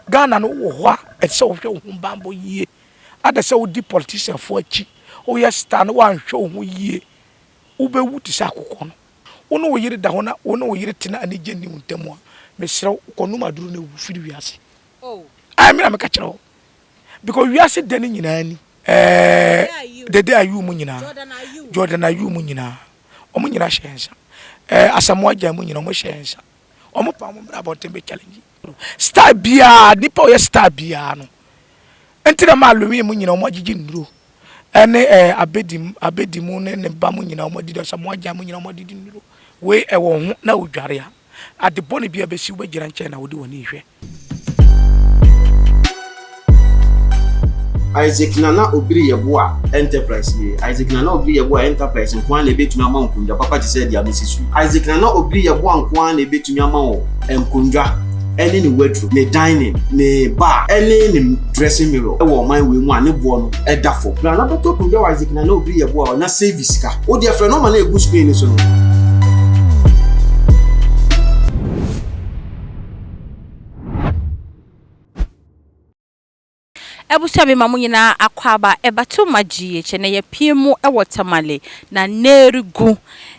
Ghana no wo et so hwe ho bambo yie ada se wo di politician fo achi o ye star no wan hwe ho yie wo be wuti sa akokɔ no wo no wo yire da ho na wo no wo yire tena ani gye ni ntemu a me sere kɔnu maduru na wu firi wiase I mean, I'm a catcher because we are said then in any the day you munina Jordan are you munina omunina shensa asamoah jamunina mo shensa omo pam about tembe challenge star bia nipa ye star bia no entina ma lumi munina omo gigi nduro ene abedimu ne ba munina omo didi asamoah jamunina omo didi nduro we e wo ho na odware a ade bone bia besi wo bagira nche na wodi woni hwe Isaac Nana Obiri Yeboah Enterprise ye. Isaac Nana Obiri Yeboah Enterprise nkwan na ebetumi ama nkundwa papa ti say dia mesisu. Isaac Nana Obiri Yeboah nkwan na ebetumi ama wo nkundwa ene ni wardrobe ne dining ne bar ene ni dressing mirror e wo man we mu ane bo no e da fo. Na na beto kundwa Isaac Nana Obiri Yeboah na service ka. O dia frɛ no ma na egu screen ni so no. Ebusia be mamu nyina akwaba ebatu magie che na ye piemu ewotamale na nerigu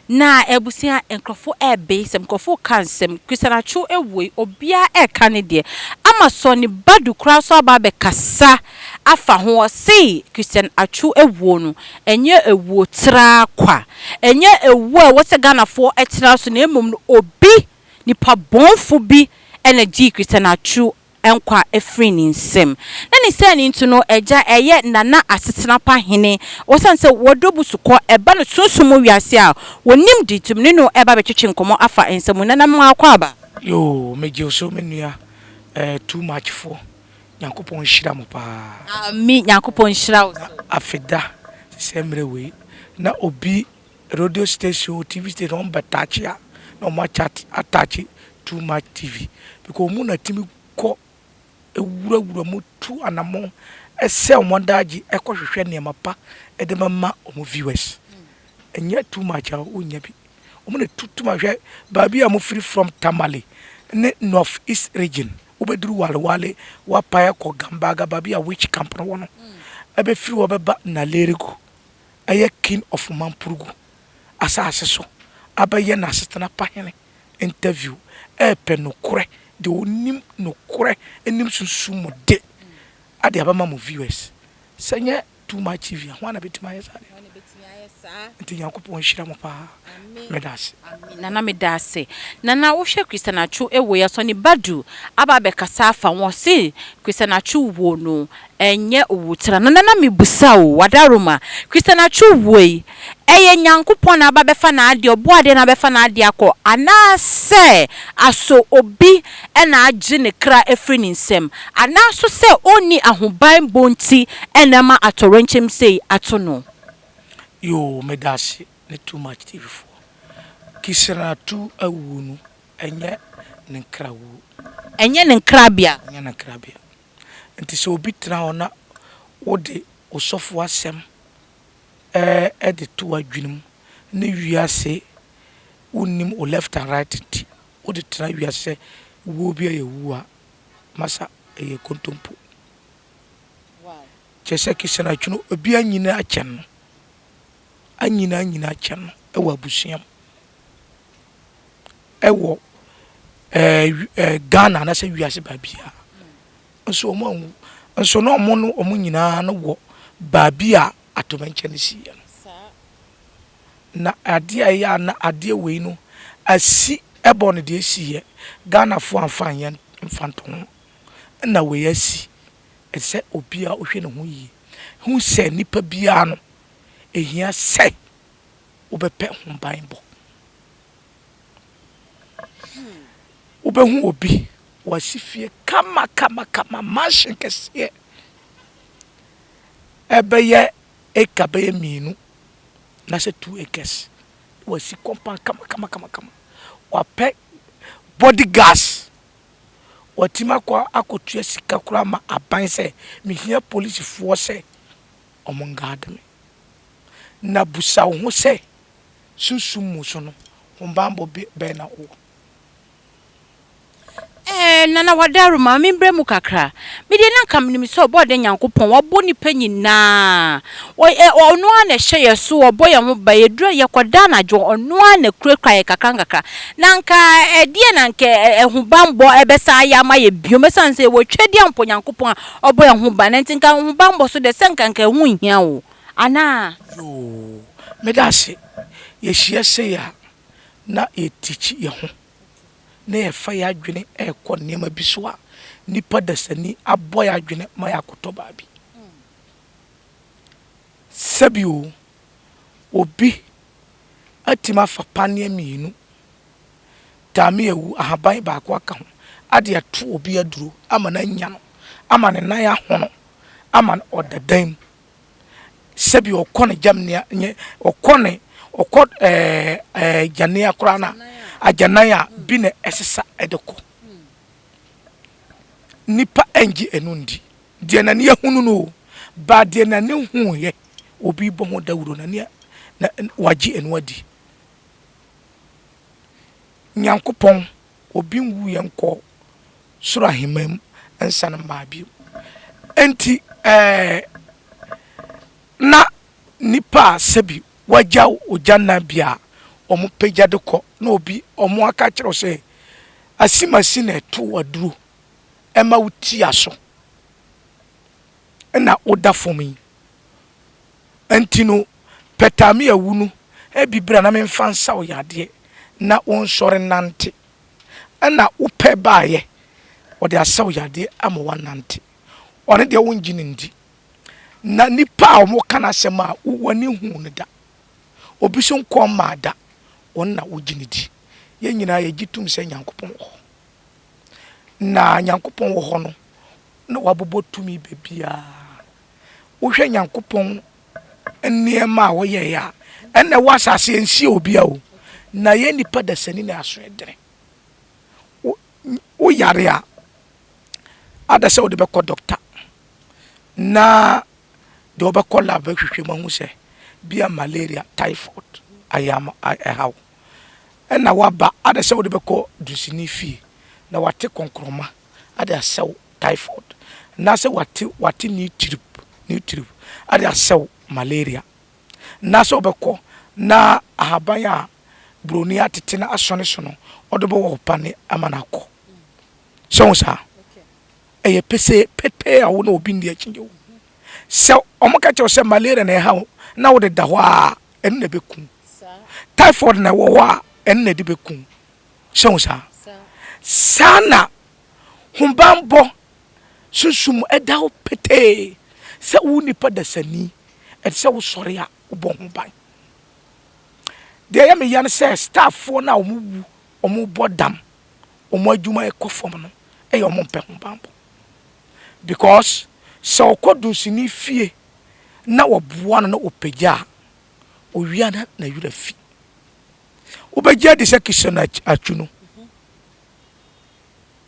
na ebusia enkrofo ebe sem krofo kansem Christianachu ewe obia eka ne de ama so ni badu kra so aba be kasa afa ho se Christianachu ewo no enye ewo tra kwa enye ewo e wote Ghanafo etra so na emom no obi nipa bonfo bi energy Christianachu enkwa efrini nsem na ni se ni ntu no eja eye nana Asitenapahene wosanse wodobu sukọ eba no sunsumu wiase a wonim ditum ne no eba betwetwe nkomo afa ensem nana mu akwa aba yo meje so menua too much for Nyankopon hira mo pa ami Nyankopon hira wo afeda semre we na obi radio station TV station betachia no ma chat attach too much TV because mu na timi ko ewura mutu anamo ese omondaji ekohwehwe ne mapa edemama omo viewers enye too much onya bi omo na tutu ma hwe baabi am free from Tamale ne North East region obeduru wale wapaya ko Gambaga baabi a which camp no wono ebe free obeba na Lerego aye king of Mampurugu asase so abaye na Asitenapahene interview penokure de onim no kure enim susumo de ade abama mo viewers senye too much TV ho na betima yesa nti Nyankopon hira mo pa medase nana medase nana wo hwe Christianachu ewo ya so ni badu aba be kasa afa wo se Christianachu wo no enye owutra nana mebusa wo wadaroma Christianachu woi eye Nyankopon aba be fa na ade obo ade na be fa na ade akọ ana se aso obi ena age ne kra efri ni nsem ana so se oni ahoban bonti enema atorenchem sei atono yo medase ne too much TV for Christianachu awu no enye ne kra wu enye ne krabia nti so obi tra ona wode osofo asem de to adwinum ne wiase unim o left and right nti wode tra wiase wo bia ye wu a masa eye kontompo chese Christianachu no obi anyina achen no anyina achen no ewa busuam ewo Ghana na se wiase babia nso omo nso no omo no omo nyina no wo babia atomenche ne siye na ade aye na ade we no asi ebo no de siye Ghana fo amfan ye mfanton na we asi ese obia ohwe ne ho yi hu se nipa bia no ehia se obepe ho banbo obehu obi wasifie kama machine kese ebeye ekabe minu na se 2 acres wasi compound kama wape body gas watima kwa akotua sika kura ma aban se mihia police force omongademe na busa ho se sunsumu so no hombambo be na o Nana wadaru ma membre mu kakra. Me de na kam nim so obo de Nyankopon obo ni pa nyina. Ono ana hye yeso obo ye ho ba yedura yekoda na jo ono ana kurakura ye kakra. Nanka edie nanka ehubambo ebesa ya ma ye biomesan se wo twedi ampo Nyankopon obo ye ho ba nantinka ehubambo so de senkanka hu hia wo. Ana yo me da se ye hye se ya na etichi ye ho na ye fa ya adwene ekọ nema bi so a nipa dasani abọ ya adwene ma ya koto ba bi sabio obi atima fa pane mienu tame ewu ahaban ba ko aka ho ade ato obi aduro ama na nya no ama ne nan ya hono ama odadan sabio okone jamne nye okone jane akora na ajanaya bi na esesa edeko nipa enji enundi de na ne hunu no ba de na ne hu ye obi bo ho dawuro na ne na waji enwadi Nyankopon obi nwu ye nko soro ahemam ensan ma bi enti na nipa sabi waja ojanna bia omo peja de ko na obi omo aka kire se asimasi na eto waduro ema wuti aso na oda fomi antino petami awunu e bibra na memfa nsa o yade na onsore nante na upe baaye ode asa o yade ama wanante one de wonjini ndi na nipa omo kana sema wani hu ne da obi so nkom ma da onna wogini di ye nyina ye gitum se Nyankopon ho na Nyankopon ho no na wabobotumi bebia wo hwe Nyankopon enema wo ye ya enne wasase ensi obi a o na ye nipa da sani na aso edere wo yare a ada se wo de be ko doctor na de wo be ko lab hwehwe mahu se bia malaria typhoid ayama how na waba ada se wo de be ko dusini fi na wate konkroma ada sew typhoid na se wate ni trip ada sew malaria na se obeko na ahaban a broni atete na asone so no odobo wo pane amanako so sa eye pese pepe a wo na obi ndi akinje wo se omoka che se malaria na ha na wo de da ho a enu na beku typhoid na wo a enu na de beku so sa sana humbambo susum edaw pete se wo nipa da sani e se wo sore a wo bo ho ban de ya me yan se staff na omu bodam omu adwuma e kofom no e yo mo pe humbambo because so kodusini fie na woboa no na opagya owia na yura fi obagya de se kishana Atsu no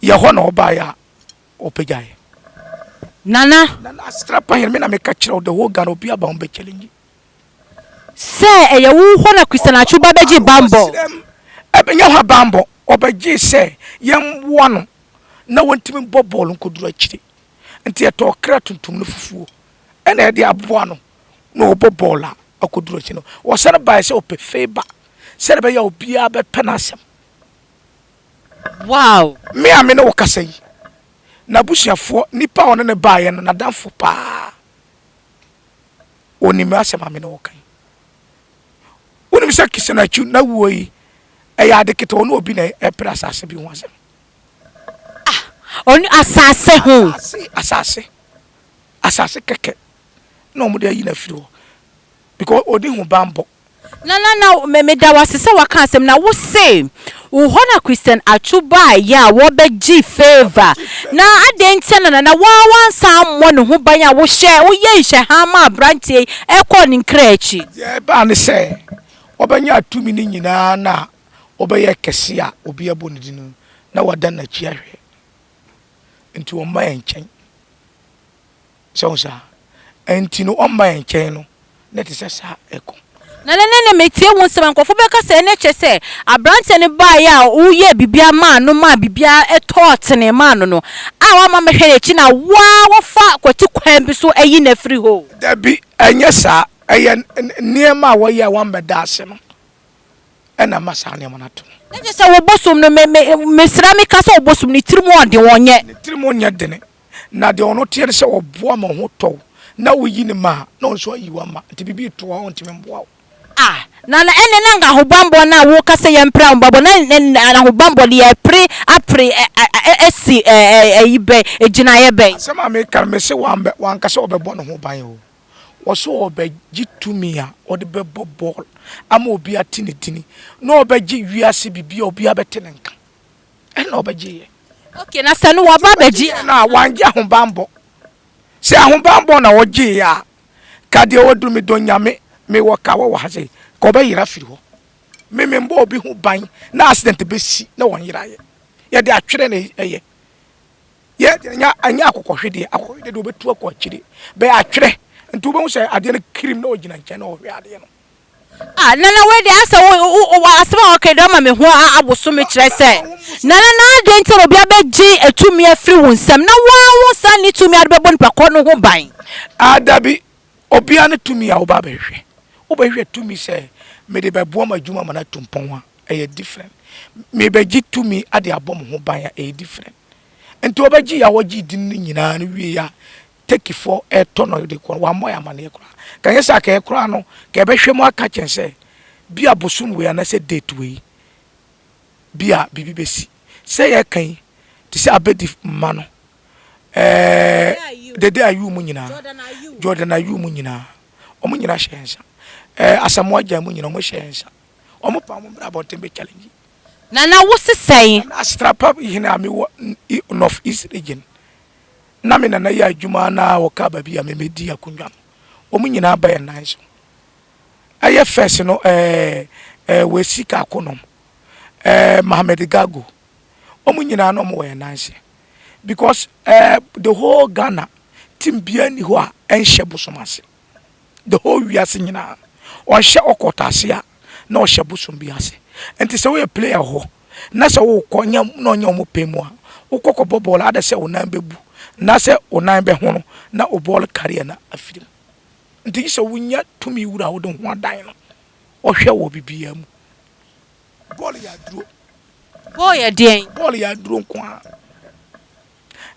ya ho na oba ya opagya Nana Asitenapahene me na me ka kire the whole Ghana obi aba on be challenge se eye wo ho na Atsu ba beji bambo nya ho bambo obagye se yem wo no na wontimi bobol nkoduru akire nti eto kra tuntum no fufuo ena e de aboa no na obobol a akoduru akire no wo sare ba se ope favor sare ba ya obi a be penasem wow me ame no kasa yi na busuafo nipa ono ne baaye no na danfo pa oni me asema me no kan oni mi sakise na Atsu na wuoyi e ya de kete ono obi na e pra asase bi ho asem oni asase ho asase keke no mo de yi na firi ho because odi hu bambo na me da wasese waka asem na wo say wo na Atsu ba ya wo beji favor na adenti na wan sam mo ne ho ban a wo ye hye ha ma brantie e ko ni nkrachi ye ba ne se obanya atumi ni nyina na obeye kese a obi aboni di no na wada na chi ahwe nti wo ma enchen so enti no o ma enchen no na te se sa eko na metie wo nsem nkofo be ka se ne che se abrante ne ba ya wo ye bibia ma no ma bibia etotene ma no a wa ma mehwe echi na wa wo fa kwati kwan bi so ayi na free ho da bi enye sa eye niema wo ye wan beda ase no ena masa niema na to ne je se wo bosom no me sra me ka se wo bosom ni tirimu ode wonye ne tirimu nya dene na de ono tie se wo boa ma ho to na wo yi ne ma na on so yi wa ma ti bibi to wa on ti me boa na ene nga hobambo na wo ka se yempra mbabo na hobambo li apre esi yibe ejina yebe sama me kan me se wan ka se obebo no ho ban o wo so obeji tumia ode bebo ball ama obi atinitini na obeji wiase bibia obi abetene nka ena obeji ye okay na sanu wo ba beji na wanje ahobambo se ahobambo na woji ya ka de odumi do nyame me wo ka wo ha se ko be yira firi ho me mbo obi hu ban na accident be si na won yira ye de atwere na eye ye anya akokohwede do betu akokire be atwere ntu be hu se ade na krim na ogina nche na ohwe ade no nana we de asa wo asema okay do ma me ho aboso me kire se nana de nti obi abeji etumi afiri wo nsam na wo sa ni tumi ade bebo npa ko no ho ban adabi obi an tumi a oba behwe obehwe tumi se me de bebo ma djuma mana tumpon a e different me beji tumi ade abom ho ban a e different nti obeji ya woji din nyina no wie ya take for e tono de ko wa moya mane kura kan yesa ka e kura no ka behwe mu aka chense bia bosum we na se date we bia bibi besi se ye kan ti se abedi ma no dede ayu mu nyina Jordan ayu mu nyina omu nyina hyensa asamoa ja mu nyina omu hyensa omu pa mu bra bote be challenge nana wo sesai na strap hina mi north east region na me na ya adwuma na wo ka ba bia me medi akunwa omu nyina ba ye nice aye first no we sika akonom Mohammed Gago omu nyina no mo we nice because the whole Ghana team bia ni ho a enhye bosomase the whole wiase nyina on hye okotase a na o hye bosom biase enti se we player ho na se wo konya na onya mo pemu a wo kokobo ball ada se onan bebu na se onan be hono na o ball career na afirim enti se wonya tumi wura wo de ho adan no o hwe wo bibia mu ball ya duro ball ya duro kwa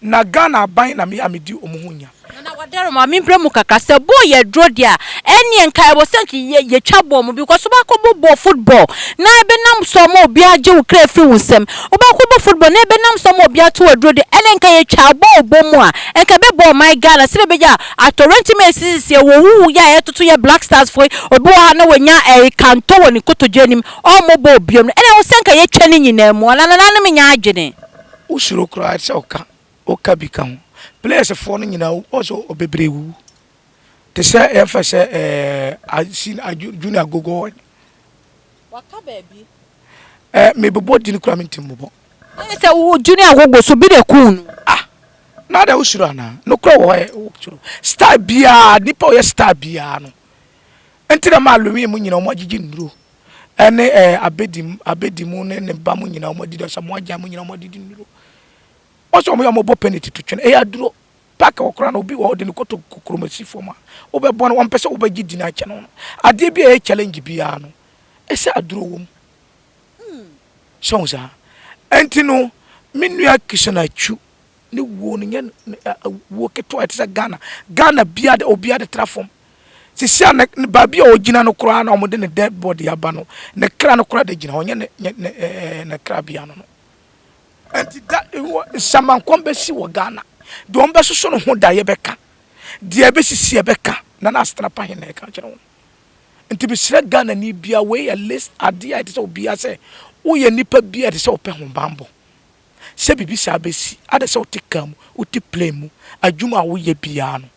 na Ghana ban na me amedi omuhunya na wadaro ma mimpre mu kaka se bo ye dro dia eni enka e bo senki ye twabo mu because ba ko bo football na ebe nam so ma obi age wo kra fi wunsem oba ko bo football na ebe nam so ma obi ato wadro dia eni enka ye twabo obo mu a enka be bo my Ghana se be ja atorenti me sisi wo wu ya etoto ye Black Stars foi obi wa na wanya kanto woni kotojenim o mo bo obiom eni wo senka ye twani nyina mu na me nya agene usuro kra se oka bika players for no nyina also obebrewu te se emphase junior gogo waka baby me bebo din kura mintim bobo se junior gogo so bi de kun na da usuro ana no kura wo usuro star bia nipa o star bia no entira ma lomi mu nyina o magigi nduro ene abedimu ne ba mu nyina o madidi so mo agya mu nyina o madidi nduro oso mo bo penalty to twene aduro pack okra na obi wo de koto kokromasi foma obebon won pese obagidi na kye no ade bi e challenge bia no ese aduro wom sonza entino minua kishana chu ni wo no nye wo keto etsa Ghana bia de obi ade trafom sisi na ba bia ogina no kra na omde ne dead body aba no ne kra no kra de gina onye ne kra bia no enti da saman kombe si wo Ghana de ombe soso no ho da ye beka de ebesisi ebeka na Asitenapahene ka kire won enti bi sire Ghana ni bia we ya list ade ya se obi ase wo ye nipa bia de se ope ho bambo se bibi sa besi ade se otikam uti play mu adwuma wo ye bia no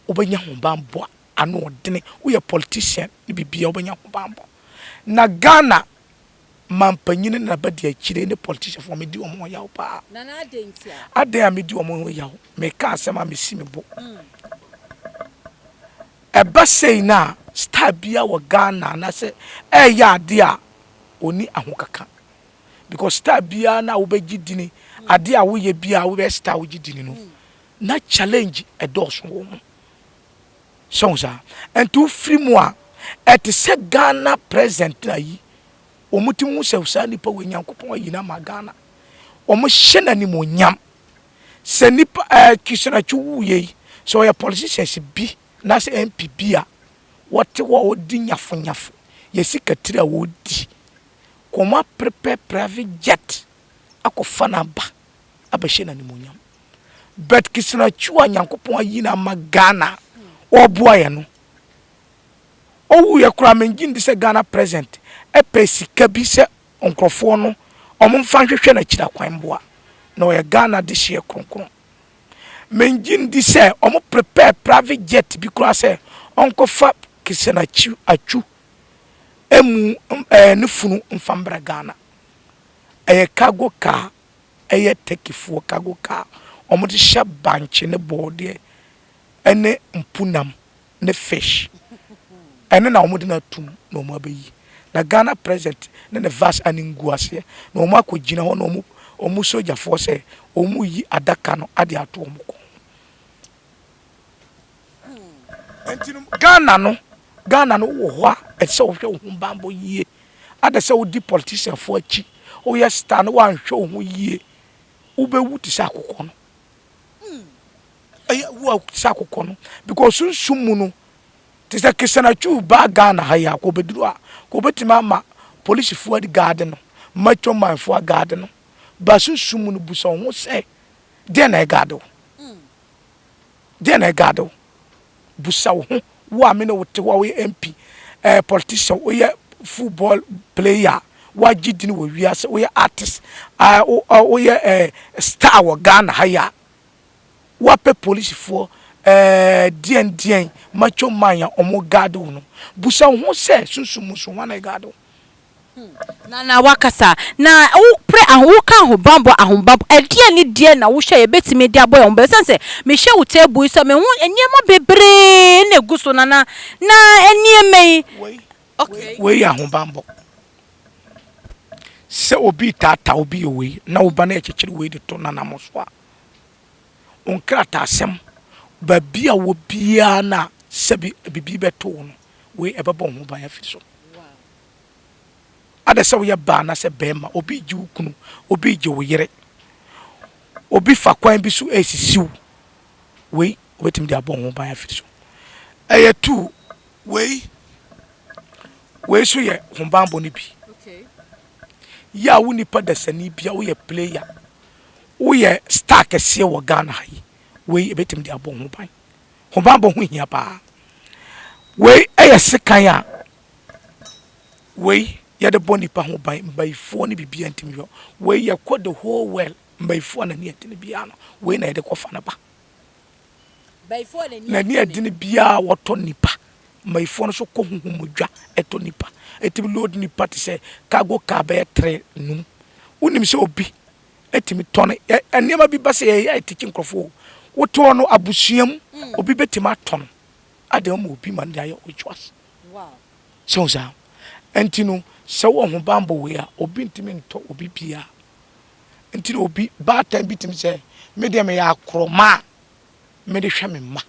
obenya ho bambo ano odene wo ye politician ni bibia obenya ho bambo na Ghana mampanyine na badi akire ne politician for me di omo yawo pa na adentia ade a me di omo yawo me ka asema me si me bo eba sei na star bia wo Ghana na se ya ade a oni ahokaka because star bia na wo beji dini ade a wo ye bia wo be star wo gidini no na challenge edoso wo mo sonza entu free mu a et se Ghana present na yi omuti se usa nipa we Nyankopon yi na ma Ghana omo hye na ni mo nyam se nipa kisana chu ye so ya politicians bi na se MP bia wote wo odi nyafo yesi katira wo di koma prepare private jet akofa na ba abahye na ni mo nyam but kisana chu Nyankopon yi na ma Ghana oboa ye no owu ye kura menjin di se Ghana present sika bi se onkrofo no omomfa hwehwe na kira kwan boa na o ye Ghana de hye kronkron menjin di se omo prepare private jet bi kura se onkofa kisana chi achu emu ne funu mfambra Ghana cargo car tekifo cargo car omo de hye banche ne bode ene mpunam ne fish ene na omo de na tum na omo abayi na Ghana president ne vas aningu ase na omo akogina ho na omo soja force omo yi adaka no ade ato omo ko entinu Ghana no wo ho a ese wo hwe ho bambo yie ade se wo di politician fo achi wo ye star no wan hwe ho yie wo be wuti sa akokɔ no wo sakoko no because sunsumu no te se kisana chu ba Ghana ha ya ko beduru a ko betima ma police fo adi guard no macho man fo guard no ba sunsumu no buso ho se de na guard busa ho wo amene wote wo MP politician wo ye football player wa gidini wo wiase wo ye artist wo ye star wo Ghana ha ya wape police for dien macho manya omo gado no busa ho se sunsumu so wana gado na wakasa na wo pre wo kan ho bambo ahobambo edie ni die na wo hwe ye betime dia boy on be sense me hwe wo tebu so me ho eniema bebre na guso na enieme okay we ahobambo se obi tata obi we na wo ba na ekekere we de to na namoso a onkrata asem ba bia wo bia na sebi bibi beto no we ebebo ho ban afiri so ada se wo ye ba na se bema obi ji ukunu obi ji wo yere obi fa kwan bi so esisiu we wetim dia bon ho ban afiri so eye tu we so ye ho ban bo ni bi okay ya wo nipa da sani bia wo ye player wo ye star kese wo Ghana hai we betim dia bon ho ban bo ho hia pa we eye sekan a we ya de boni pa ho ban mbaifo ni bibia ntim yo we ye ko the whole world mbaifo na ne atini bia no we na ye de kofa na ba mbaifo na ne atini bia woto nipa mbaifo no so ko huhumodwa eto nipa etibi load nipa te se cargo car be 3 num unim se obi etimi tone eniema bi ba se ye etiki nkrofo woto no abusuam obi betima ton ade mo obi man dia ye ochwas wow so za entino se wo ho bambo we a obi ntimi nto obi bia entino obi ba time bitim se me de me ya akroma me de hwe me ma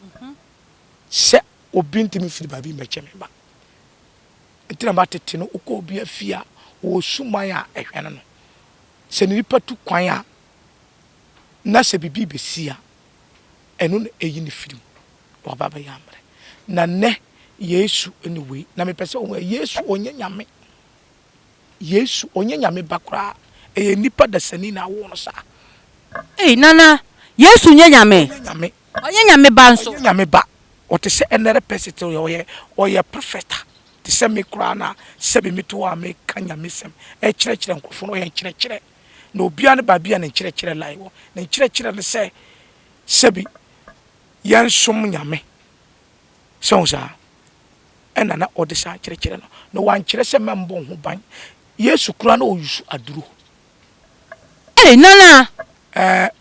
se obi ntimi firi ba bi meche me ba entino ba tete no uko obi afia wo suman a ehwe no se nipa tu kwan a na se bibi besia enu na eyi ni firim wa baba yamre na ne Yesu anyway na me pese o Yesu onye nyame bakra nipa da sani na wo no sa nana Yesu onye nyame ba nso onye nyame ba o te se enere pesite o ye prophet te se me kra na se bi mitu a me kanya mesem kire nkofo no ye kire na obia ne ba bia ne kire lai wo ne kire ne se sebi yansom nyame sonza ena na odisa kire no wan kire se membo ho ban Yesu kura na oyusu aduru nana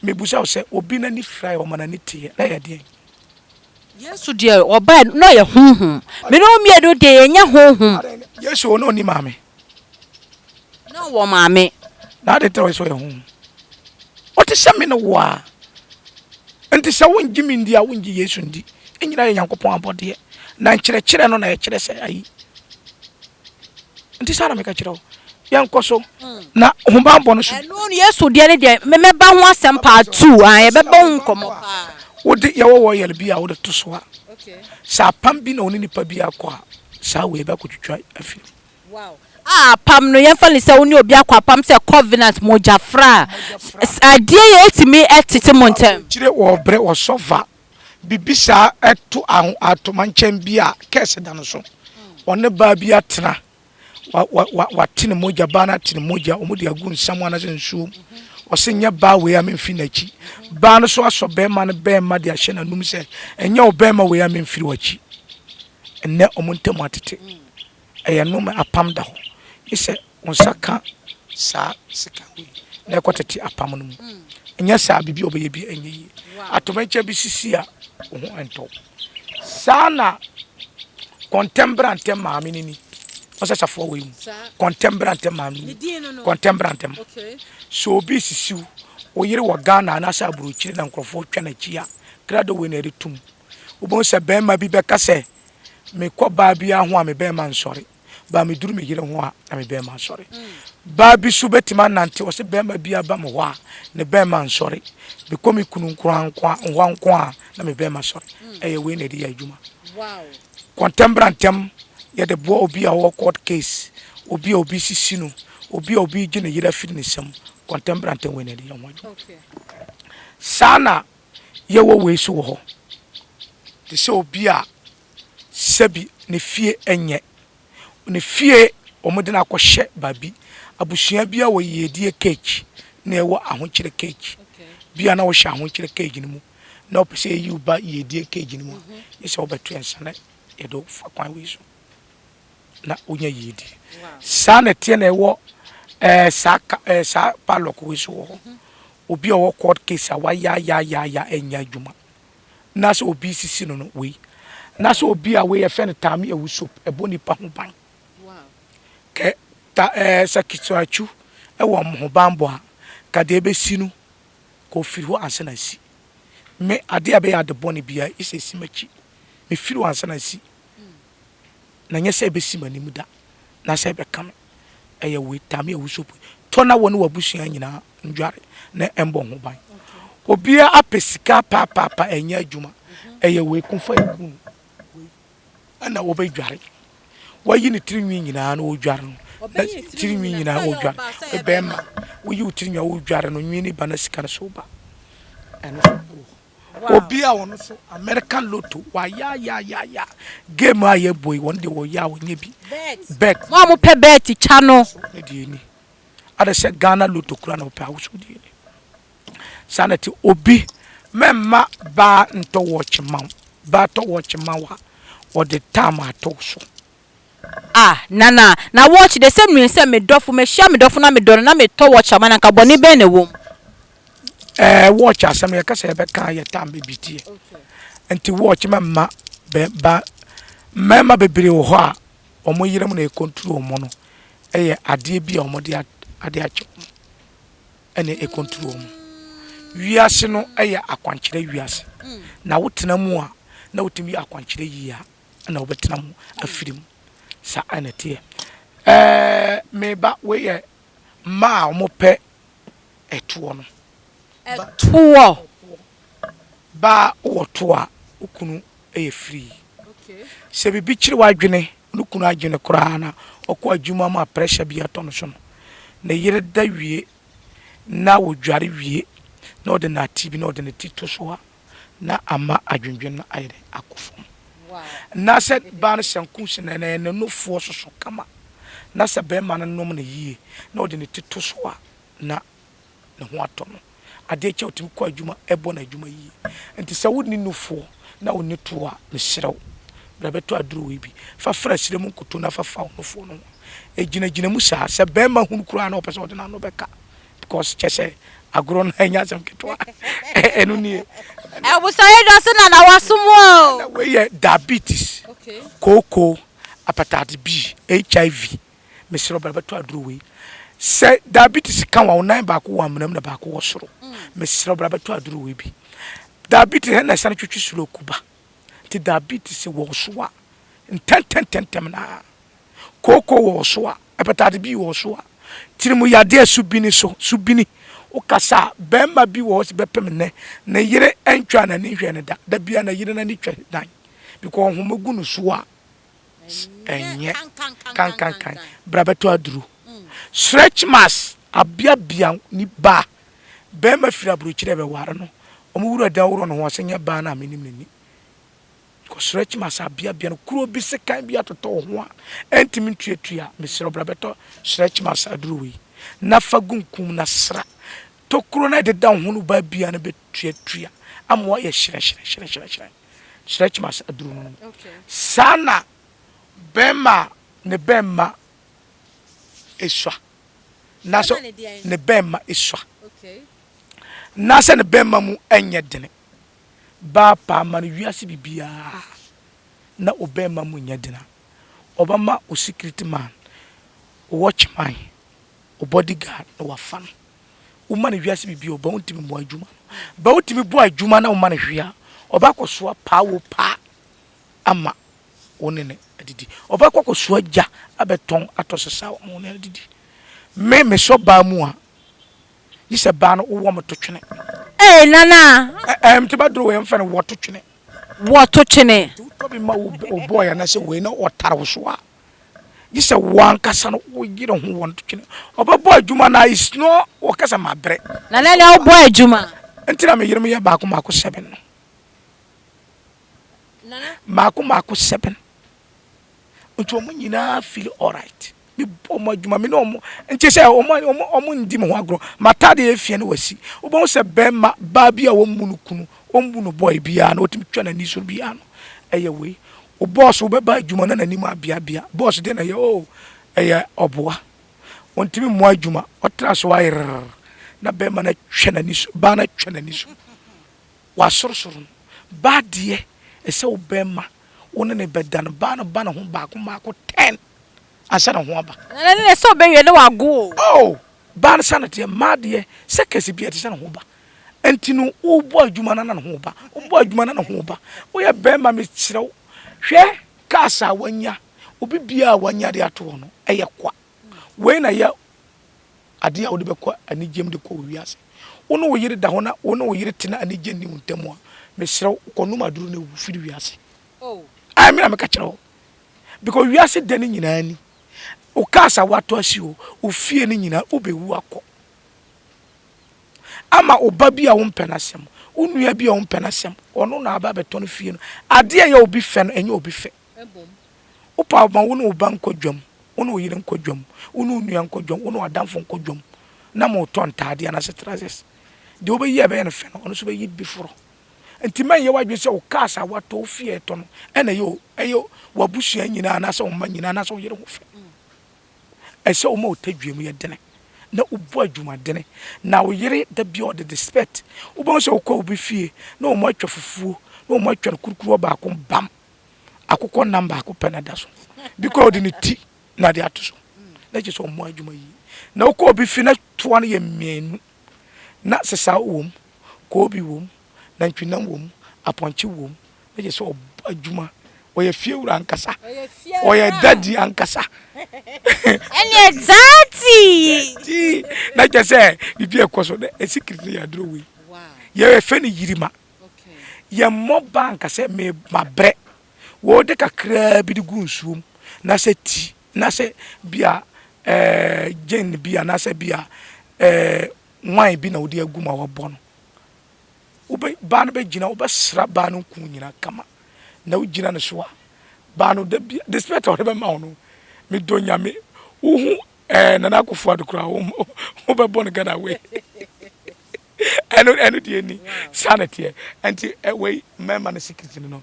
mebusa o se obi na ni fry o mana ni tie na ye de Yesu de oba no ye honhom me no mi edo de enya honhom Yesu no ni maame no wo maame na de tro so ye honhom o te se me no wa enti se won gimi ndi a won gi Yesu ndi enyina ye Yankopon abode na nkyere no na ye kyere se ayi enti sara me ka kyerɛ yankoso na humbambo no so eno Yesu de ne de me meba ho asɛm pa 2 an ye beba ho nkomo pa wode ye wo yel bia wode to so a okay sa pam bi na oni nipa bia kwa sa we ba kotwitwa afi wow pam no yemfa le se woni obi akwa pam se covenant mojafra adie ye etimi etete montem kire wo bre wo sofa bibisa eto atoma nkyem bia kese da no so one ba bia tena wa tine moja bana tine moja omudi agu nsam ana se nsuo osenye ba we amemfi nachi ba no so aso be ma no be ma de ahye na num se enye obema we amemfiri wachi enne omuntem atete eye no apam da ho ise onsaka sa sika we na ekotete apam no mu enye sa bibi obeye bi enye yi atomanche bi sisi a ho ento sana contemporary maami ni osa safo we mu contemporary maami contemporary okay so bi sisiu o yire wo Ghana na sa buruchire na nkrofo twa na chia krado we na retum ubon se be ma bi be ka se me ko ba bia ho a me be ma nsori ba me duru me yire ho a me be ma nsori ba bi su betima nante o se be ma bia ba mo ho a ne be ma nsori be ko mi kunu nkwa a na me be ma sori eye we na di ya adwuma wow contemporary tem ye de bo obi a wo court case obi sisi no obi gine yira fitnessam contemporary tem we na di ya adwuma okay sana ye wo we so ho te se obi a sebi ne fie enye ne fie omode na akohye babi abusua bia wo yedie cake na ewo ahokyere cake bia na wo hye ahokyere cake ni mu na opese yi uba yedie cake ni mu yese obeto ensane yedo fa kwan we so na onya yedi sana tie na ewo sa palok we so obi a wo court case a wa ya enya adwuma na so obi sisi no we na so obi a we ye fe ne tame awuso eboni pa ho ban wow ke ta sakitu achu e wo mo bambo a ka de be sinu ko firi ho ansa na si me ade abe ya de boni bia isesi machi me firi ho ansa na si na nyese be si mani muda na se be kam eye we tame awuso to na woni wabusuan nyina ndware na embo ho ban obi a apesika papa enya adwuma eye we kumfa ekunu ana wo be dware wayi ni tirinwi nyina na wo dware no tirinwi nyina wo dware ebema wo yi tirinwi wo dware no nwi ni bana sika na so ba eno obi a wono so American lotto wa ya game a ye boy won de wo ya wo nye bi bet mo pe bet chano e di ni ada se Ghana lotto kura na pe awuso di ni sanati obi memma ba nto watch man ba to watch man wa or the time ato so nana na watch the same way say me dofo me hia me dofo na me do na me to watch man nka boni be na wom watch asem ye kasa ye be kan ye time be tie okay enti watch memma be ba memma bebre wo ho a omo yirem na e control mo no eye ade bi a omo de ade acho ene e control mo wiase no eye akwankyere wiase na wotena mu a na wotimi akwankyere yi a na wobetena mu afirim sa anete me ba we ye ma omo pe etuo no etuo ba woto a ukunu eye free okay se bibi kire wadwene ukunu adwene kura na okwa adwuma ma pressure bi ato no so no na yire da wie na wodware wie na ode na tibi na ode na tito so na ama adwendwen na ayre akofo na se ba na sanku se na no fo so kama na se be ma no nom na yie na ode na tito so na ho ato no ade che otim kwa adwuma ebo na adwuma yie enti se woni no fo na woni to a me hyerew bra beto aduru we bi fa fra hyire mu nkoto na fa fa no fo no e gina mu sa se be ma hunu kura na opese ode na no beka because che se agro na nya asem ketwa enu ni e bu so ye do so na wasumo we ye diabetes okay koko hepatitis B HIV mesro bra beto aduro we se diabetes kan wa nan ba ko wa menam na ba ko wosoro mesro bra beto aduro we bi diabetes na san twetwe suro kuba ti diabetes wo so a ntenten na koko wo so a hepatitis B wo so a tirimu yade subini so subini o kasa bemma bi wo se bepem ne na yire entwa na ne hwe ne da bia na yire na ne twa dan because homagu no so a enye kan brabeto aduru stretch mass abia bia ni ba bemma fira buru kire be ware no omo wura da woro no ho senya ba na menim ni ko stretch mass abia no kuro bi se kan bia toto ho a entimi tuatua mesero brabeto stretch mass aduru wi na fagunkum na sra to kuro na de dan ho no ba bia na betuatua amwa ye shire stretch mass aduru no okay sana bemma ne bemma eswa naso ne bemma eswa okay nasa ne bemma mu enye dene ba pa man wiase bibia na obemma mu nya dena obama o security man o watchman o bodyguard no wafan o man wiase bibia oba untimi mu adwuma ba untimi bu adwuma na o man hwea oba kosoa pa wo pa ama onene adidi oba kosoa ja abeton atosesa onene adidi me so ba mu a yise ba no wo mo to twene nana te ba dro we mfa no wo to twene to be ma o boy na se we na o taro so a yise wan kasa no wo yire ho won to twene oba boy adwuma na is no wo kasa mabre nana le o boy adwuma entina me yire me ya ba ko mako 7 no nana mako 7 nti omo nyina feel alright mi omo adwuma me no omo nti se omo ndi me ho agro matade efie no wasi obo se bemma ba bia wo munu kunu ombu no boy bia na otimi twa na ni so bia no eye we o boss wo beba adwuma na nani ma bia boss de na ye o eye oboa ontimi mo adwuma otra so wire na bemma na twa na ni so ba na twa na ni so wa sorosoro ba de ese o bemma wona ne bedan ba na ho ba ko mako 10 asa na ho aba nana so be we no wago oh ba na sanate ma de sekesi bia te sana ho ba entinu wo bo adwuma na ho ba wo bo adwuma na ho ba wo ye bemma me kirew hwe kasa wanya obi bia wanya de ato no eye kwa we na ya ade a wo de be kwa anigem de ko wiase wo no wo yire da ho na wo no wo yire tena anigem ni untamu a me kirew ko no maduru na wu firi wiase oh I mean I'm kirew because wiase de ni nyina ni o kasa wato asi o fie ni nyina obewu akọ ama oba bia wo mpenasem onua bia wo mpenasem ono na aba beton fie no ade ya obi fe no enye obi fe ebom opa ma wo no oba nkodwam wo no yire nkodwam wo no nua nkodwam wo no adamfo nkodwam na mo ton taade na setrazes de obi ye be no fe no ono so be yi before enti man ye wadwe se o kasa wato fie to no ena yo eyo wabusua nyina na se o ma nyina na se o yire ho fe ese o ma o tadwem ye dene na ubo adwuma dene na o yire da bia o de respect ubo so ko obi fie na o mo atwa fufuo na o mo atwa kurukuru ba ko bam akokọ number akopɛ na da so because de ne ti na de ato so na je so mo adwuma yi na o ko obi fie na to an ye mienu na sesa wom ko obi wom na ntwinam wom aponche wom na je so adwuma o ye fie wura ankasa o ye daddy ankasa eni exactly na je say bibi ekoso de secret ya dro we wow ye fe ni yirima okay ye mo bank say me mabre wo de kakra bi de gunsuom na se ti na se bia gen bia na se bia wine bi na wo de aguma wo bono wo ba no be gina wo be sra ba no ku nyina kama na wo gina no so a ba no de bia despite wo be ma wo no me do nyame wo hu na na akofo adokra wo be bono gana we eno die ni sanity anti we mema na secret no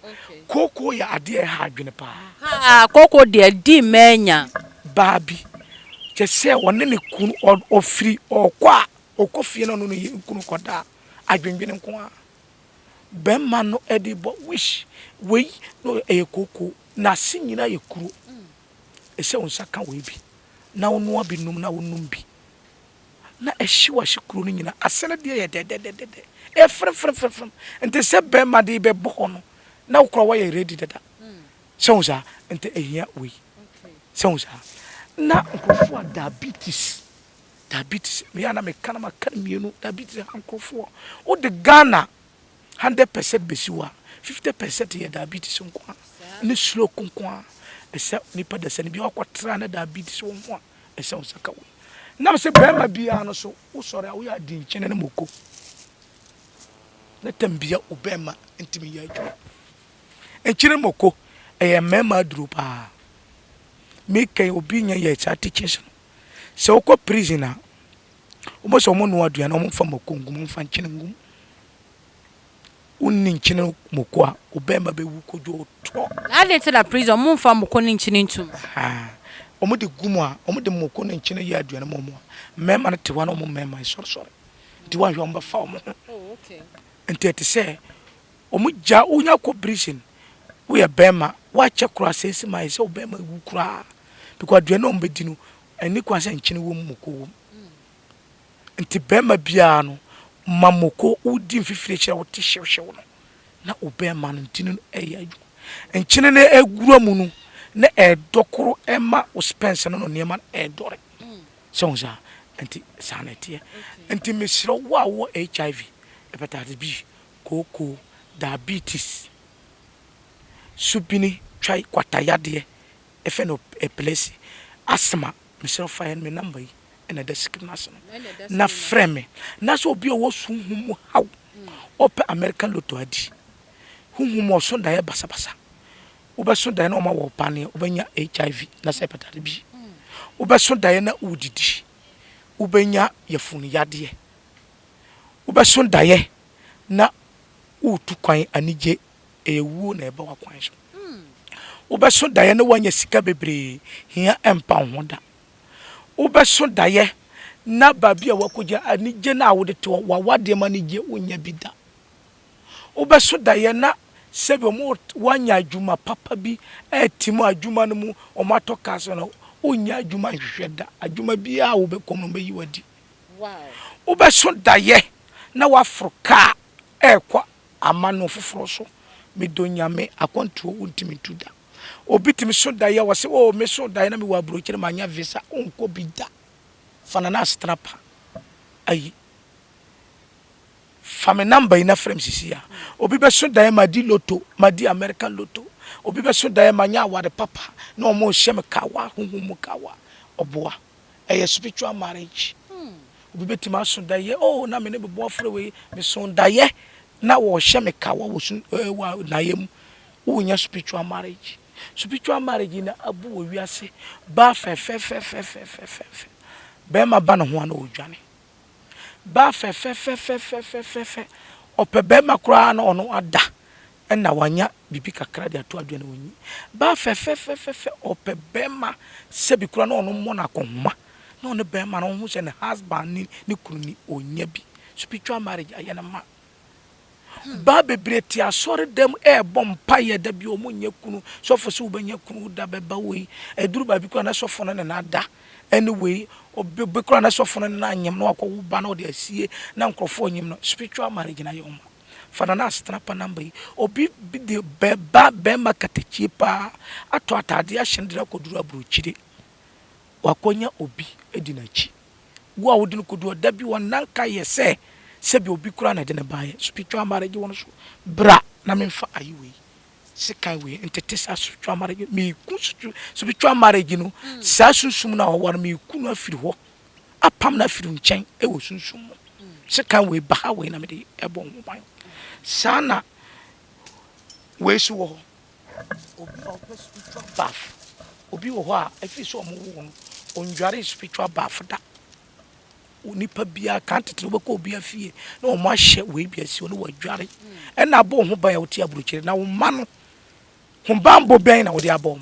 koko ya ade ha adwene pa koko de di menya babi je se wonne ne kunu ofiri okwa okofie no no nkunu koda adwenwene nko a bema no edi bo wish we no ekoko na sinyina yekuru ese onsaka we bi na wonu abi num na wonum bi na ehyiwa shikuru no nyina asene de ye de e frem ente se bema de be bo no na ukro wa ye ready dada se onsa ente ehia we se onsa na nkofo diabetes me ana me kana makana mienu diabetes nkofo o de Ghana 100% besiwa 50% ye diabetes nko ni slow nko esa nipa da se ni bi akwatra na diabetes wo ho esa osaka we na se bema bia no so wo sore a wo ya di nchene na moko na tambia obema ntimi ya adwo enchire moko mema drupa make obi nya ye cha teachers se okọ prisoner omo so mo no adua na omo fa moko ngum fa nchene ngum unni nchene moko a obema be wu kojo to na dey tell the prison mo fa moko ni nchene ntum omo de gumu a omo de moko na nchene ye adua na mo mema na tewa na omo mema sorry di wa hwe omo fa omo okay ntete se omo ja unya ko prison we bema wa che kura sesi mai se obema wu kura because adua na omo di no ani kwa se nchene wo moko wo nti bema bia no mamoko udi mfifire kira wo te hwehwe no na obema no ntinu eya adwo nchene na egura mu no na edokoro ema o spence no nema edore so nza nti sanete nti mesiro wo HIV hepatitis B koko diabetes supini try kwatayade efe no epilepsy asthma mesiro fire me number ena da skimnaso na freme na so obi owo sunhum haw ope American lotto adi hunhum o so da ye basabasa obeso da ye na o ma wo pane obenya HIV na hepatitis B obeso da ye na udidi obenya yefunu yade obeso da ye na utu kwan anije ewu na eba wa kwan so obeso da ye na wanya sika bebre hia empa hoda obeso da ye na babia wakoja anije na awode to wawade ma nije wonya bida obeso da ye na sebe mo wanya adwuma papa bi etimo adwuma no mu o matoka so no onya adwuma hwehweda adwuma bia wo bekom no beyi wadi obeso da ye na wafroka ekwa amano foforo so medonyame akwantuo untimi tuda obitimi so da ye wase o me so da ye na me wa brochire manya visa onko bida fana na strapa ayi fame number ina frame sisia obi be so da ye madi lotto madi American lotto obi be so da ye manya awade papa na o mo hye me kawa huhumu kawa oboa eye spiritual marriage obi betima so da ye oh na me ne bebo afre we me so da ye na wo hye me kawa wo wa na yem wo nya spiritual marriage na abu wo wiase ba fe be ma ba no ho na odwane ba fe ope be ma kura na ono ada na wanya bibi kakra de ato adwane wonyi ba fe ope be ma se bi kura na ono mo na konma na ono be ma no ho se ne husband ni kunu ni onya bi spiritual marriage ayana ma ba bebreti asore dem bompa ye da bi omunye kunu so fo so ubanya kunu da beba we eduru ba bi kura na so fo no na da anyway obe kura na so fo no na anyem na akwo ba na o de asie na nkrofo anyem no spiritual marriage na yoma fana na Asitenapa number obi de beba bema katechie pa ato atade a hyendra koduru abrochire wakonya obi edinachi wo a wodin koduru da bi wonanka yese sebi obi kura na de ne bae spiritual marriage won so bra na memfa ayiwe sikai we entetesa spiritual marriage me ku spiritual marriage no sa sunsum na war me ku no afiri ho apam na afiri nchen e wo sunsum sikai we ba we na me de ebo ho ban sana we so wo obi spiritual bath obi wo ho a afi so mo wo no onjare spiritual bath da onipa bia kantete wo ko bia fie na o ma hye we bia si no wadware e na bo ho ban ya woti abrochire na wo ma no ho bambo ben na wo de abom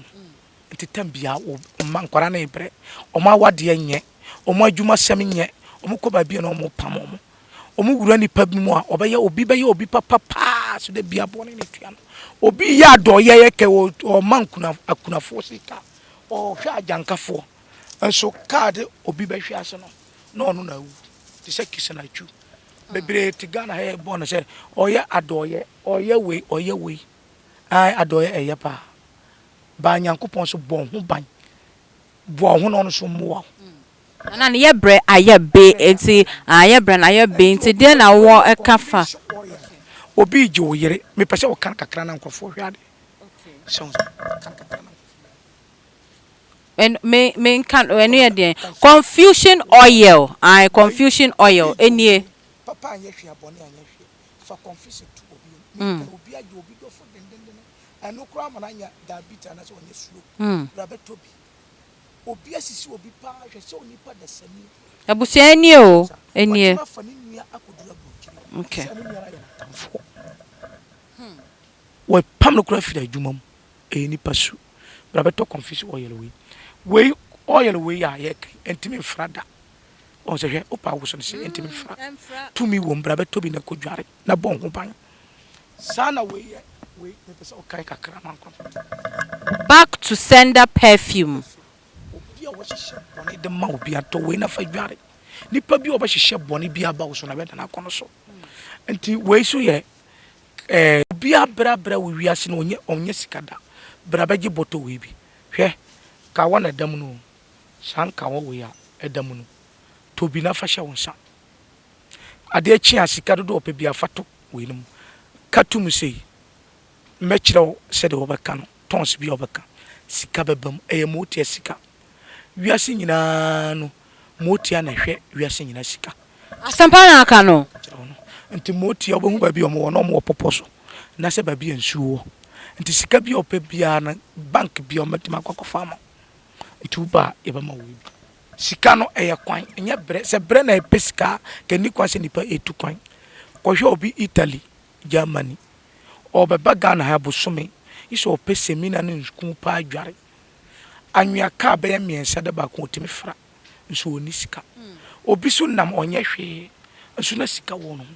ntetam bia o ma nkwara na ibre o ma wade nye o ma adwuma sem nye omo ko ba bi na omo pam omo wura nipa bi mu a obeye obi papa pa so de bia bone ne tua no obi ya do ye ke o mankuna akunafo sika o hwa ajankafo enso card obi be hwe ase no ono na wu ti se kisana chu bebre ti Ghana he bon se oye adoye oye we ai adoye eye pa ba nyankopon so bon ho ban bo ho no so mo na ne ye bre aye be enti aye bre na ye be enti de na wo ekafa obi je oyere me pese o kan kakra na nkofo hwade so kan kakra na and me can enu ye de confusion oil confusion oil enie papa anye hwe abone anye hwe fa confusion to obi obi aje obi do fo den eno kura mananya diabetes na so onye slow rabetobi obi asisi obi pa hwe se onipa da sami abusia enie o enie okay we pam no kura fida adwuma mu nipa su rabeto confusion we oil we ya ye entimi frada on se hwe opa wo so ne se entimi fra tumi wo mbra beto bi na kodware na bon ho ban sana we me pesa o kai kakra man ko back to sender perfume obi a wo hihye boni de ma obi ato we na fa dware nipa bi oba hihye boni bi aba wo so na be na kono so enti we so ye obi abra we wiase na onye sikada bra beji boto we bi hwe ka wona dam no sanka wo we ya edam no to bi na fa hye wonsa ade achi asika do ope bi afato we num katum sei mechiro se de obeka no tons bi obeka sika bebam moti sika wiase nyina no moti na hwe wiase nyina sika asampa na aka no nti moti obo ba bi omo no mo poposo na se ba bi ensuo nti sika bi ope bia na bank bi ometima kwakofa ma ituba yebama wo sika no kwan enye bre se bre na pesika ke ni kwan se nipa etu kwan ko hwe obi Italy Germany obeba Ghana ha bosome iso ope semina ne nku pa adware anwia ka be ya miensa de ba ko timi fra nso oni sika obi so nam onye hwe nso na sika wo no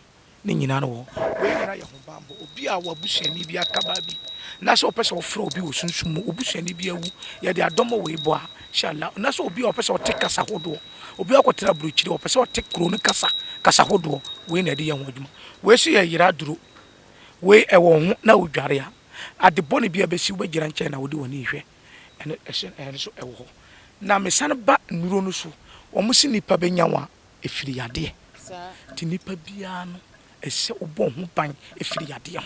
ne nyina no wo we nyina ye ho bambo obi a wabusuani bi akaba bi na so opese ofra obi wo sunsumu obusuani bi awu ye de adomo we bo a inshallah na so obi opese otekasa hodo obi akotra bruchiri opese otekro ne kasa hodo we na de ye ho adwuma we so ye yira duro we ewo ho na odware a ade bone bi abesi wo gira nche na wo de woni hwe ene so ewo ho na mesane ba nuro no so omo si nipa benyawa efiri yade ti nipa bia no ese obo ho ban efiri yade ho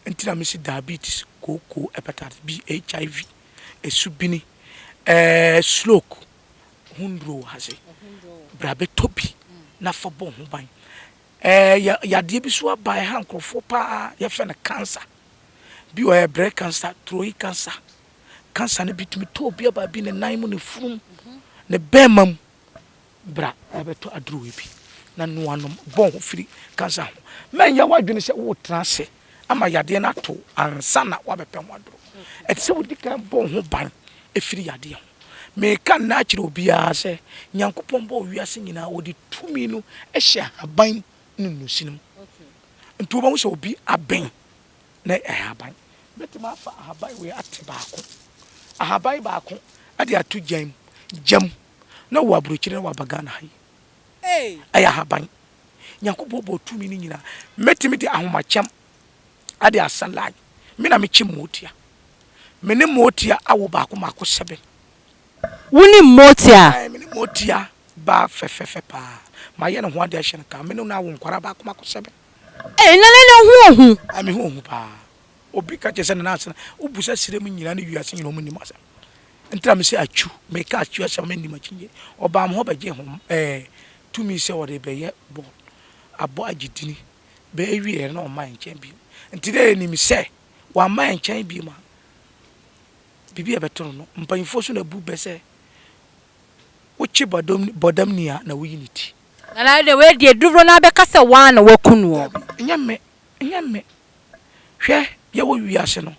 entina mesi diabetes koko hepatitis B HIV esubini stroke hundro hase brabe tobi na fa bo ho ban yade bi so abai ha nkrofo pa ye fe na cancer bi o breast cancer throat cancer ne bitumi to bi aba bi ne nan mu ne furum ne bemam bra abeto adro we bi na no anom bon ho firi cancer ho men ya wadwene se wo transe ama yade na to ansa na wabepem wadro etse wo dika bon ho ban efiri yade ho me kan na akire obi a se nyankopon bo wiase nyina wodi tumi no ehye aban nunusinum nto ba wo se obi aben na aban betima fa aban we atibaako ahaban baako ade atu jam na wo abrochire na wabagana hai aya haban nyankopon bo tumi ni nyina metimi de ahomachem ade asalai me na mechi motia me ne motia awo baako mako 7 wuni motia me ne motia ba fefefe pa ma ye ne ho ade ahye nka me no na wo nkwara baako mako 7 na hu ami hu pa obi ka chese na asana obusa sire mu nyina ne wiase nyina mu nimasa ntra me se achu me ka achu asa me nima chinje oba am ho beje ho tumi se wore beye bo abo agidini be ewie na o man chen bi ntide ni mi se wa man chen bi ma bibi e beto no mpanfo so na bu be se uchi bodam nia na wuyiniti na de we de duvro na be kasa wa na wakunu nyame hwe ye wo wiase no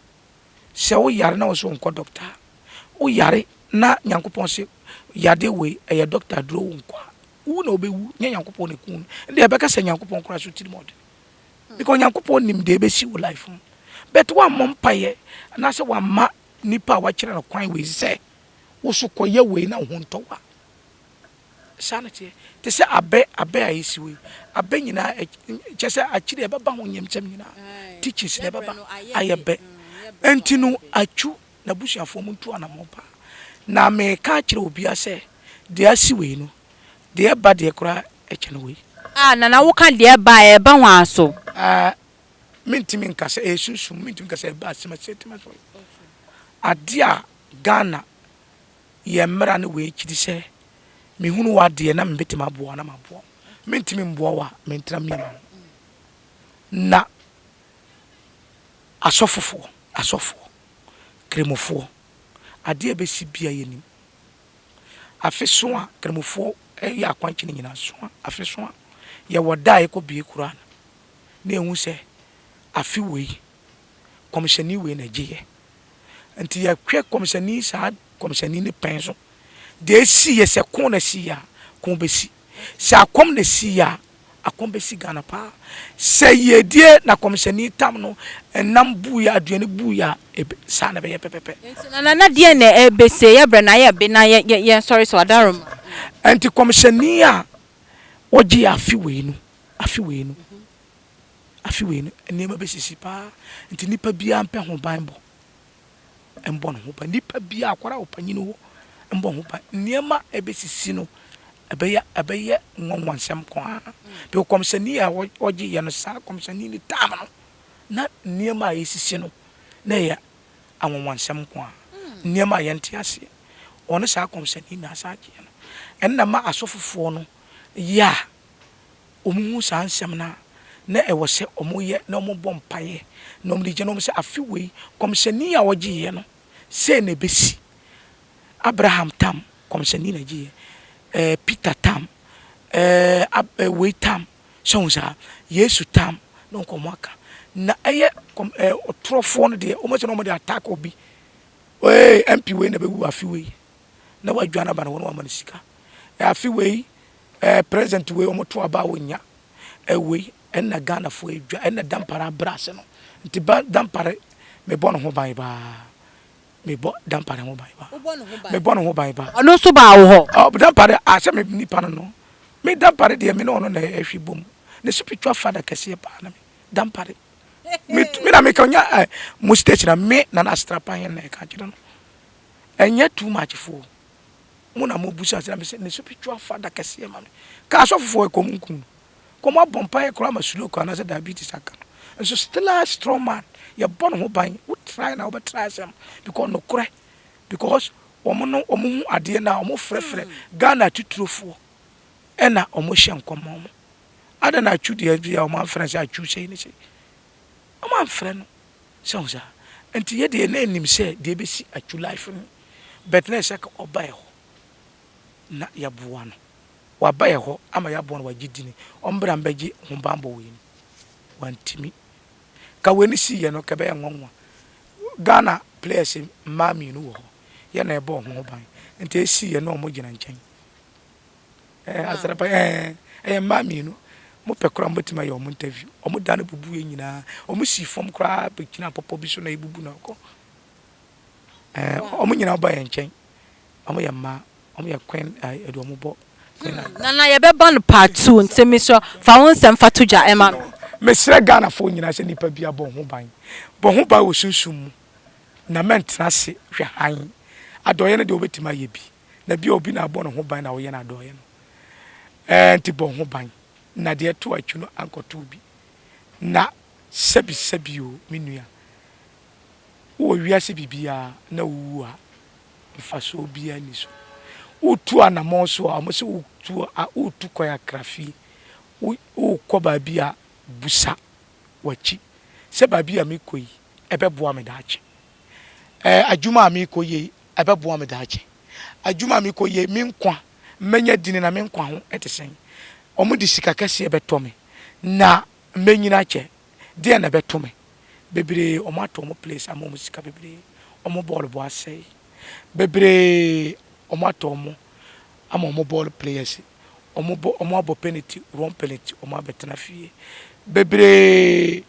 se wo yare na wo so nko doctor wo yare na nyankopon se yade we eye doctor dro wo nko wu na obewu nya Nyankopon na ku ndi ebeka se Nyankopon kura so tiri mod because Nyankopon nim de ebesi wo life but one mompaye na se wa ma nipa wa kire no kwan we se wo so koye we na ho ntowa sanity te se abe ayisi we abe nyina chese akire baba ho nyemchem nyina teachers ne baba ayebe entinu achu na busuafo mu ntu anamopa na me ka kire obi ase de asi we no de ba de kura eche no we na wo ka de ba e ba hwan so mintimi nkasa esusu mintimi nkasa ba asema setima so adia Ghana ye mra na we kiri se me hunu wa de na mbetima aboa na maboa mintimi mboa wa mentra mi na asofo kremofo ade be si bia yenim afeso a kremofo ya akwanchi ni nyina so afeso a ye woda ko bie kura na ehu se afi wei komishani wei na giye nti ya kwe komishani sa komishani ni penso de si ye se kon na si ya kon be si sa kom na si ya akom be si Ghana pa se ye die na komishani tam no enam bu ya aduane bu ya sa na be ye pepepe na die na be se ye bre na ye be na ye sorry so adarom anti komishani a oji afi wei no nema be sisi pa nti nipa bia mpe ho banbo embo no ho ba nipa bia akwara opanyini ho embo ho ba nema ebe sisi no ebe nwanwansem kwa be komishani a oji ye no sa komishani ni tam no na nema yesisi no na ya anwanwansem kwa nema ye nte ase ono sa komishani na sa age no enna ma asofofo no ya omu sa ansem na ewo se omoye na omobom paye na omrije no se afiwei komishani a wogiye no se na besi Abraham tam komishani na giye Peter tam wei tam sonza Yesu tam no komaka na eye otrofo no de omo se no mo de attack obi MP wei na bewu afiwei na wadwana ba na wono amane sika afiwei president wei omo to aba wonya wei enna Ghana fo edwa enna dampara brase no nti dampare me bono ho ban ba me bo dampare ho ban ba me bono ho ban ba ono so ba wo ho dampare ase me nipa no me dampare de me no no na ehwibom ne spiritual father kese pa na me dampare me na me kanya mo stage na me na astrapa hen na ka kire no enye too much fo mo na mo busa se na me ne spiritual father kese ma me ka so fo ko munkun Como bompai kura masulo ko na se diabetes aka so still a strong man you born ho ban we try na we try some because no kure because omo ade na omo frefre Ghana tutrofo e na omo hye nkomo ada na atwu de bia omo afra se atwu sei ni sei omo afra no so za enti ye de na enim se de be si atwu life no but na se ka obae ho na ya buwa no wabaye ho ama ya bon wagidini ombra mbagi humbambo weni wantimi ka weni si ye no ka be nwanwa Ghana players mami no wo ye na ebo ho ban enti si ye no mo gina nchen asarapa mami no mo pekora mbotima ye omo interview omo dane bubu ye nyina omo si fom kra bekina popo bi so na ibubu na ko omo nyina ba ye nchen omo ye ma omo ye queen edo omo bo na ye be ban part 2 ntemi so fa won sem fatoja ema mesre Ghana fo nyina se nipa bia bo ho ban wo sunsum na mentra se hwe han adoye ne de obetima ye bi na bia obi na abo no ho ban na wo ye na adoye no nti bo ho ban na de to atwu no ankoto bi na sebi o menua wo wiase bibia na wu a mfaso bia ni so utu anamonso amose utu koya krafi ko babia busa wachi se babia mekoi ebeboa me daache adwuma mekoyi ebeboa me daache adwuma mekoyi menkwa menya dini na menkwa ho etesen omudi sika kase ebeto me na menyina che de na beto me bebre omato mo place amomo sika bebre omo ball bo asai bebre omato mo ama omo ball players omo abo penalty wrong penalty omo abetena fie bebre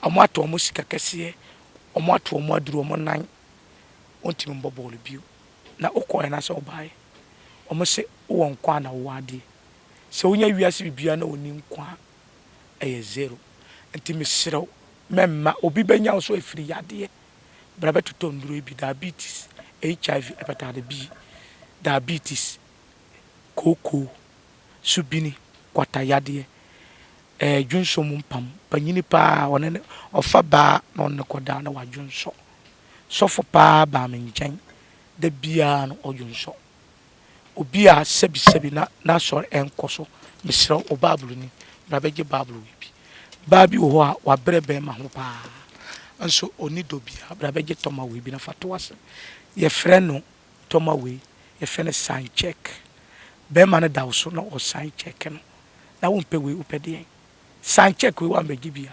omo ato omo sika kese omo ato omo aduru omo nan ontimi mbo ball bio na okoye na se obaye omo se wo nkwa na wo ade se wonya wiase bibia na oni nkwa eye zero ntimi srew memma obi benya so efiri yade brabe tuto nduro ebi diabetes HIV hepatitis B diabetes koko subini kwata yade dwunso mumpam panyini pa onene ofa ba na onne koda na wadwunso sofo pa ba menjan da bia no odwunso obi a sebi na so enkoso misra o bablu ni brabeje bablu bi babi wo a wa brebe ma ho pa anso oni do bia brabeje toma we bi na fato ase ye frɛ no toma we ye frɛ no sign check be ma na dawo so na o sign check no na wo mpe we upede sign check we wa meji bia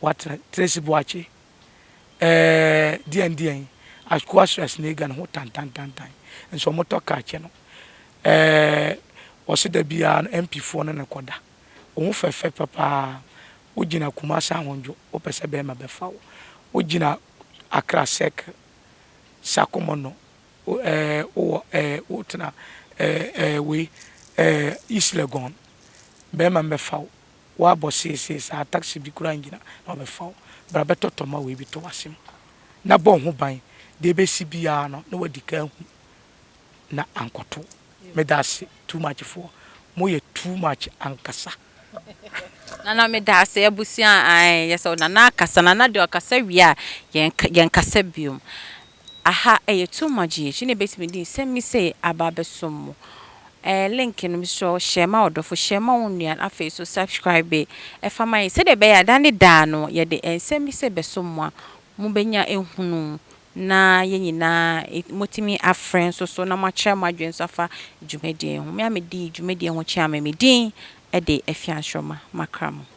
what trace boache dien akwa stress na ga no ho tan enso moto ka che no o se da bia no MP4 na koda o ho fefe papa o gina kuma sa honjo o pese be ma be fa o gina Accra sek sakomono o tena we East Legon be ma be fa wa bo se sa taxi bi kura ngina na be fa bra be totoma we bi to wasem na bo ho ban de be si bia no na wadika hu na ankoto me that's too much for moye too much ankasa na me that's ebusia ai yes o na akasa na de akasa wi a yen kasa biom aha too much ye ne besi me din semi say ababesom link no so share ma odofo share ma onua afa so subscribe e fama ye se de be ya dan da no ye de semi say besom a mu benya ehunu na yenyina motimi afren so na macha madwen safa dwumedie ho me amedi dwumedie ho chia me din e de afianhoma makram